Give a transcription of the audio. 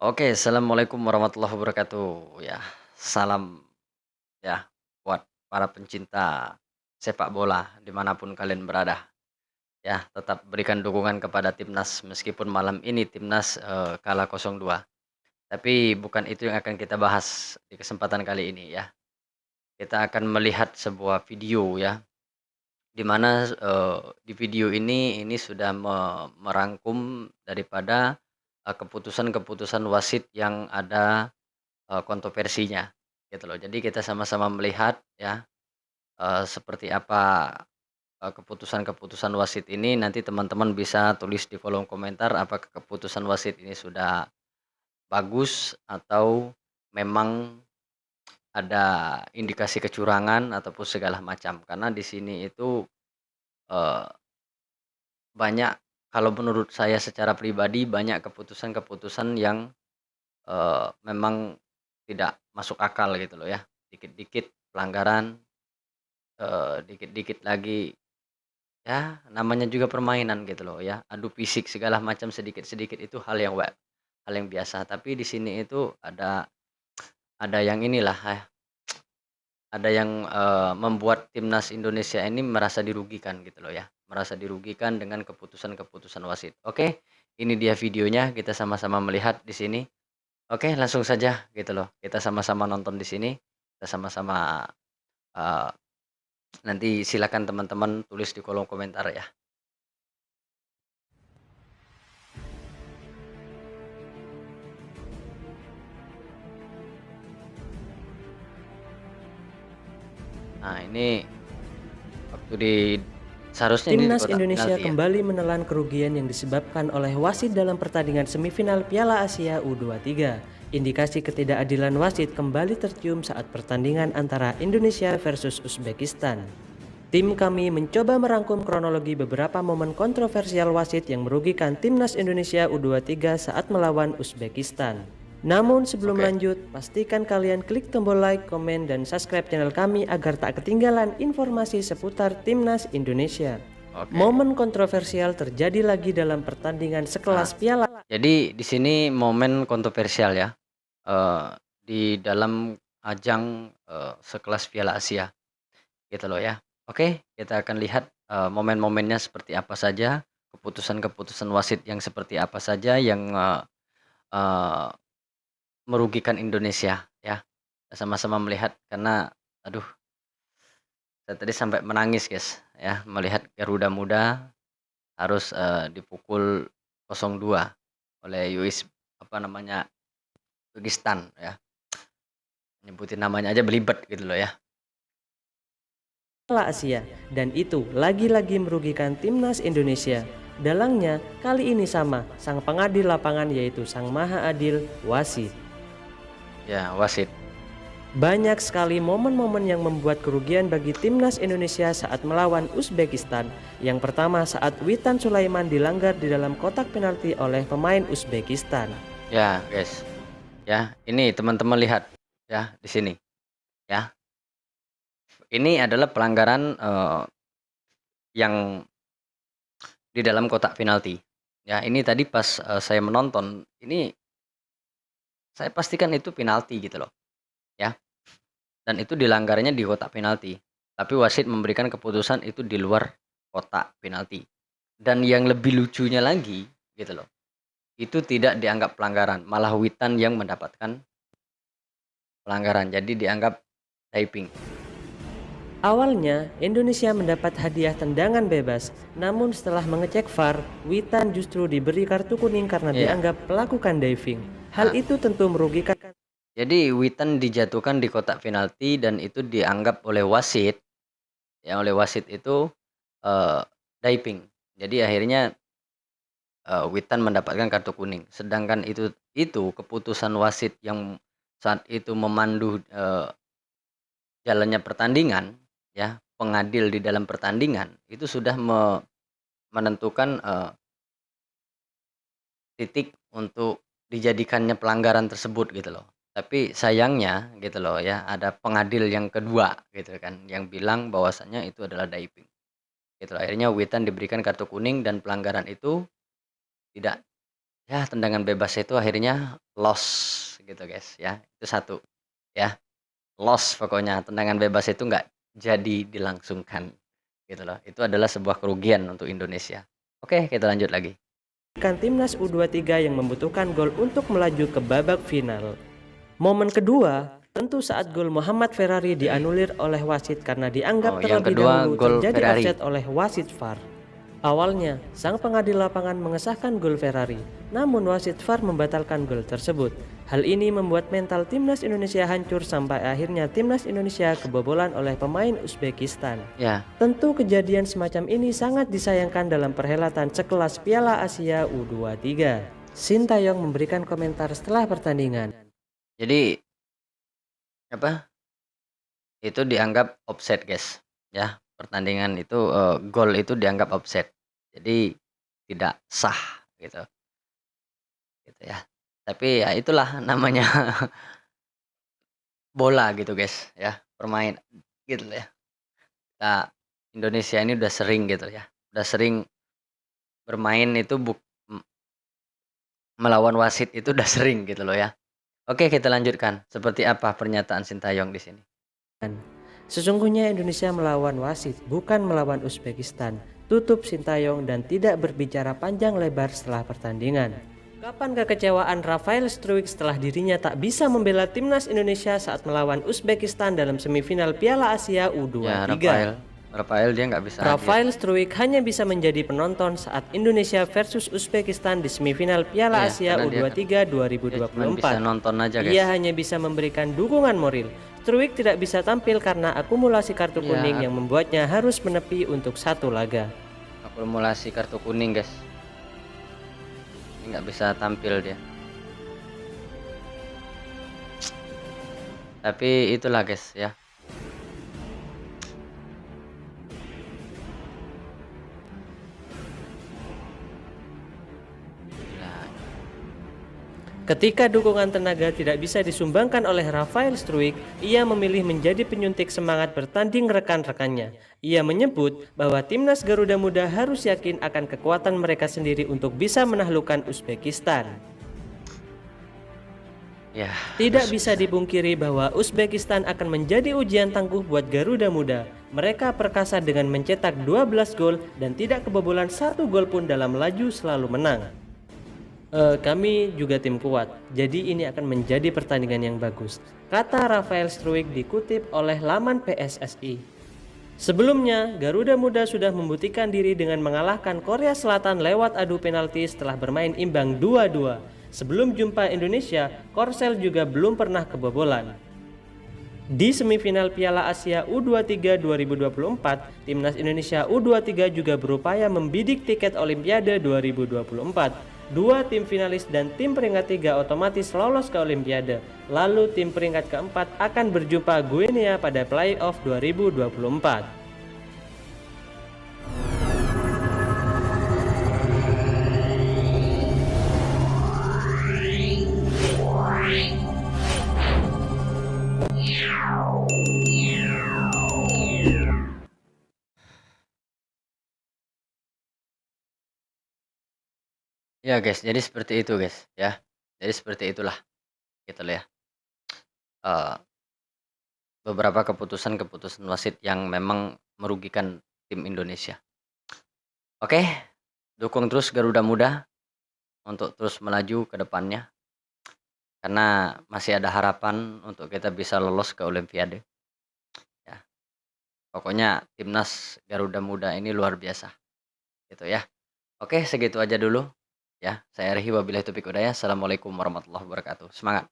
Oke, assalamualaikum warahmatullahi wabarakatuh. Ya, salam ya buat para pencinta sepak bola dimanapun kalian berada. Ya, tetap berikan dukungan kepada timnas meskipun malam ini timnas kalah 0-2. Tapi bukan itu yang akan kita bahas di kesempatan kali ini ya. Kita akan melihat sebuah video ya, di mana di video ini sudah merangkum daripada keputusan-keputusan wasit yang ada kontroversinya, gitu loh. Jadi kita sama-sama melihat ya, seperti apa, keputusan-keputusan wasit ini, nanti teman-teman bisa tulis di kolom komentar apakah keputusan wasit ini sudah bagus atau memang ada indikasi kecurangan ataupun segala macam. Karena di sini itu, eee, banyak kalau menurut saya secara pribadi banyak keputusan-keputusan yang, memang tidak masuk akal gitu loh ya. Dikit-dikit pelanggaran, dikit-dikit lagi, ya namanya juga permainan gitu loh ya, adu fisik segala macam sedikit-sedikit itu hal yang biasa. Tapi di sini itu ada yang inilah ya, ada yang, membuat timnas Indonesia ini merasa dirugikan gitu loh ya, merasa dirugikan dengan keputusan-keputusan wasit. Oke, ini dia videonya, kita sama-sama melihat di sini. Oke, langsung saja gitu loh, kita sama-sama nonton di sini, kita sama-sama, eee, nanti silakan teman-teman tulis di kolom komentar ya. Nah ini waktu seharusnya ini di Timnas kotak Indonesia penalti ya? kembali menelan kerugian yang disebabkan oleh wasit dalam pertandingan semifinal Piala Asia U23. Indikasi ketidakadilan wasit kembali tercium saat pertandingan antara Indonesia versus Uzbekistan. Tim kami mencoba merangkum kronologi beberapa momen kontroversial wasit yang merugikan Timnas Indonesia U23 saat melawan Uzbekistan. Namun sebelum Oke lanjut, pastikan kalian klik tombol like, komen, dan subscribe channel kami agar tak ketinggalan informasi seputar Timnas Indonesia. oke. Momen kontroversial terjadi lagi dalam pertandingan Nah, sekelas Piala. jadi di sini momen kontroversial ya, eee, di dalam ajang, sekelas Piala Asia gitu loh ya. Oke, kita akan lihat, momen-momennya seperti apa saja, keputusan-keputusan wasit yang seperti apa saja yang, eee, merugikan Indonesia ya. Sama-sama melihat karena aduh, saya tadi sampai menangis guys ya, melihat Garuda Muda harus, dipukul 0-2 oleh apa namanya, Uzbekistan ya, nyebutin namanya aja belibet gitu loh ya. Piala Asia, dan itu lagi-lagi merugikan timnas Indonesia. Dalangnya kali ini sama, sang pengadil lapangan yaitu sang maha adil wasit. Ya wasit, Banyak sekali momen-momen yang membuat kerugian bagi timnas Indonesia saat melawan Uzbekistan. Yang pertama saat Witan Sulaiman dilanggar di dalam kotak penalti oleh pemain Uzbekistan. ya guys, ya ini teman-teman lihat ya di sini ya, ini adalah pelanggaran, yang di dalam kotak penalti. Ya ini tadi pas, saya menonton, ini saya pastikan itu penalti gitu loh ya, dan itu dilanggarnya di kotak penalti, tapi wasit memberikan keputusan itu di luar kotak penalti. Dan yang lebih lucunya lagi gitu loh, itu tidak dianggap pelanggaran, malah Witan yang mendapatkan pelanggaran, jadi dianggap diving. Awalnya, Indonesia mendapat hadiah tendangan bebas, namun setelah mengecek VAR, Witan justru diberi kartu kuning karena Iya, dianggap melakukan diving. Hal nah, itu tentu merugikan. jadi Witan dijatuhkan di kotak penalti dan itu dianggap oleh wasit, ya oleh wasit itu, eee, diving. Jadi akhirnya, Witan mendapatkan kartu kuning, sedangkan itu keputusan wasit yang saat itu memandu, jalannya pertandingan, ya, pengadil di dalam pertandingan, itu sudah menentukan, titik untuk dijadikannya pelanggaran tersebut gitu loh. Tapi sayangnya gitu loh ya, ada pengadil yang kedua gitu kan, yang bilang bahwasannya itu adalah diving, gitu loh. Akhirnya Witan diberikan kartu kuning dan pelanggaran itu tidak ya tendangan bebas itu akhirnya loss gitu, guys, ya. Itu satu, ya. Loss pokoknya, tendangan bebas itu nggak jadi dilangsungkan, gitu loh. Itu adalah sebuah kerugian untuk Indonesia. Oke, kita lanjut lagi. Kan timnas U23 yang membutuhkan gol untuk melaju ke babak final. Momen kedua, tentu saat gol Muhammad Ferrari dianulir oleh wasit karena Oh, dianggap yang terlebih kedua dahulu gol terjadi Ferrari. offside oleh wasit VAR. Awalnya, sang pengadil lapangan mengesahkan gol Ferrari, namun wasit VAR membatalkan gol tersebut. Hal ini membuat mental timnas Indonesia hancur sampai akhirnya timnas Indonesia kebobolan oleh pemain Uzbekistan. Ya, Tentu kejadian semacam ini sangat disayangkan dalam perhelatan sekelas Piala Asia U23. Sintayong memberikan komentar setelah pertandingan. jadi apa, itu dianggap offside, guys, ya. Pertandingan itu, gol itu dianggap offside. Jadi tidak sah gitu, gitu ya. Tapi ya itulah namanya bola gitu, guys, ya, bermain gitu ya. Kita Indonesia ini udah sering gitu ya, udah sering bermain itu melawan wasit itu udah sering gitu loh ya. Oke, kita lanjutkan. Seperti apa pernyataan Sintayong di sini? Sesungguhnya Indonesia melawan wasit, bukan melawan Uzbekistan. Tutup Sintayong dan tidak berbicara panjang lebar setelah pertandingan. Kapan kekecewaan Rafael Struijk setelah dirinya tak bisa membela timnas Indonesia saat melawan Uzbekistan dalam semifinal Piala Asia Ya, U23? Rafael dia nggak bisa hadir. Rafael Struijk hanya bisa menjadi penonton saat Indonesia versus Uzbekistan di semifinal Piala Iya, Asia karena U23 dia cuman bisa 2024. nonton aja, guys. Ia hanya bisa memberikan dukungan moral. Struijk tidak bisa tampil karena akumulasi kartu kuning Iya, yang membuatnya harus menepi untuk satu laga. akumulasi kartu kuning, guys. Ini nggak bisa tampil dia. Tapi itulah, guys, ya. Gila. Ketika dukungan tenaga tidak bisa disumbangkan oleh Rafael Struijk, ia memilih menjadi penyuntik semangat bertanding rekan-rekannya. Ia menyebut bahwa timnas Garuda Muda harus yakin akan kekuatan mereka sendiri untuk bisa menaklukkan Uzbekistan. Ya, Tidak bisa dipungkiri bahwa Uzbekistan akan menjadi ujian tangguh buat Garuda Muda. Mereka perkasa dengan mencetak 12 gol dan tidak kebobolan satu gol pun dalam laju selalu menang. Kami juga tim kuat, jadi ini akan menjadi pertandingan yang bagus, kata Rafael Struijk dikutip oleh laman PSSI. Sebelumnya, Garuda Muda sudah membuktikan diri dengan mengalahkan Korea Selatan lewat adu penalti setelah bermain imbang 2-2. Sebelum jumpa Indonesia, Korsel juga belum pernah kebobolan. Di semifinal Piala Asia U23 2024, timnas Indonesia U23 juga berupaya membidik tiket Olimpiade 2024. Dua tim finalis dan tim peringkat 3 otomatis lolos ke Olimpiade. Lalu tim peringkat keempat akan berjumpa Guinea pada playoff 2024. ya, guys, jadi seperti itu, guys, ya. Jadi seperti itulah gitu loh ya. Eh, Beberapa keputusan-keputusan wasit yang memang merugikan tim Indonesia. Oke, dukung terus Garuda Muda untuk terus melaju ke depannya karena masih ada harapan untuk kita bisa lolos ke Olimpiade ya. Pokoknya timnas Garuda Muda ini luar biasa gitu ya. Oke, segitu aja dulu ya. Saya Rehi wabillahi taufiq hidayah. Assalamualaikum warahmatullahi wabarakatuh. Semangat.